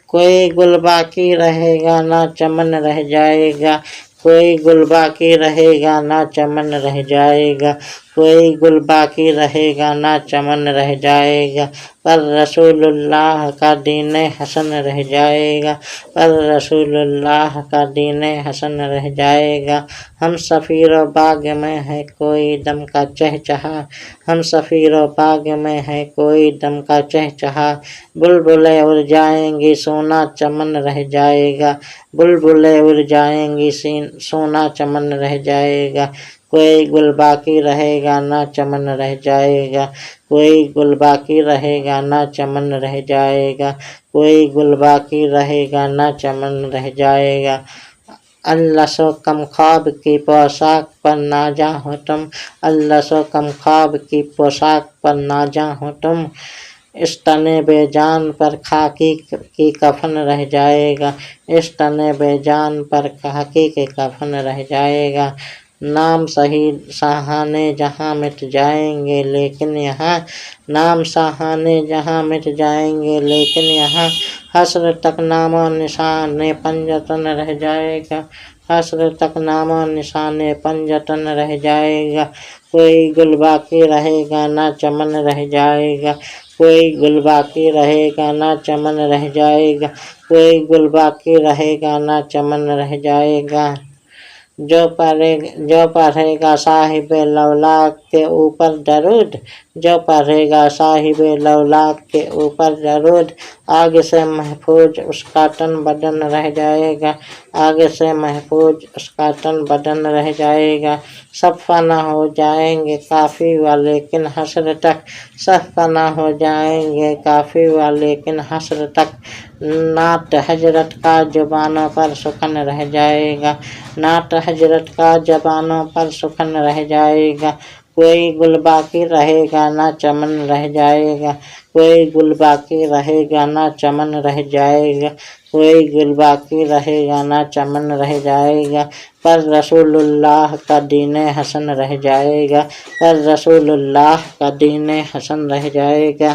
کوئی گل باقی رہے گا نہ چمن رہ جائے گا، کوئی گل باقی رہے گا نہ چمن رہ جائے گا، کوئی گل باقی رہے گا نہ چمن رہ جائے گا، پر رسول اللہ کا دین حسن رہ جائے گا، پر رسول اللہ کا دین حسن رہ جائے گا۔ ہم صفیر و باغ میں ہے کوئی دم کا چہچہا، ہم صفیر و باغ میں ہے کوئی دم کا چہچہا، بلبلیں اڑ جائیں گی سونا چمن رہ جائے گا، بلبلیں اڑ جائیں گی سونا چمن رہ جائے گا، کوئی گل باقی رہے گا نہ چمن رہ جائے گا، کوئی گل باقی رہے گا نہ چمن رہ جائے گا، کوئی گل باقی رہے گا نہ چمن رہ جائے گا۔ اللہ سو کم خواب کی پوشاک پر نازاں ہو تم، اللہ سو کم خواب کی پوشاک پر نازاں ہو تم، اس تن بے جان پر خاکی کی کفن رہ جائے گا، اس تن بے جان پر خاکی کے کفن رہ جائے گا۔ نام شاہانے جہاں مٹ جائیں گے لیکن یہاں، نام شاہانے جہاں مٹ جائیں گے لیکن یہاں، حشر تک نام و نشان پنجتن رہ جائے گا، حشر تک نام و نشان پنجتن رہ جائے گا، کوئی گل باقی رہے گا نہ چمن رہ جائے گا، کوئی گل باقی رہے گا نہ چمن رہ جائے گا، کوئی گل باقی رہے گا نہ چمن رہ جائے گا۔ جو پڑھے گا صاحب لولاک کے اوپر درود، جو پڑھے گا صاحب لولاک کے اوپر درود، آگ سے محفوظ اس کا تن بدن رہ جائے گا، آگ سے محفوظ اس کا تن بدن رہ جائے گا۔ سب فنا ہو جائیں گے کافی و لیکن حشر تک، سب فنا ہو جائیں گے کافی و لیکن حشر تک، نعت حضرت کا زبانوں پر سخن رہ جائے گا، نعت حضرت کا زبانوں پر سخن رہ جائے گا، کوئی گل باقی رہے گا نہ چمن رہ جائے گا، کوئی گل باقی رہے گا نہ چمن رہ جائے گا، کوئی گل باقی رہے گا نہ چمن رہ جائے گا، پر رسول اللہ کا دین حسن رہ جائے گا، پر رسول اللہ کا دین حسن رہ جائے گا۔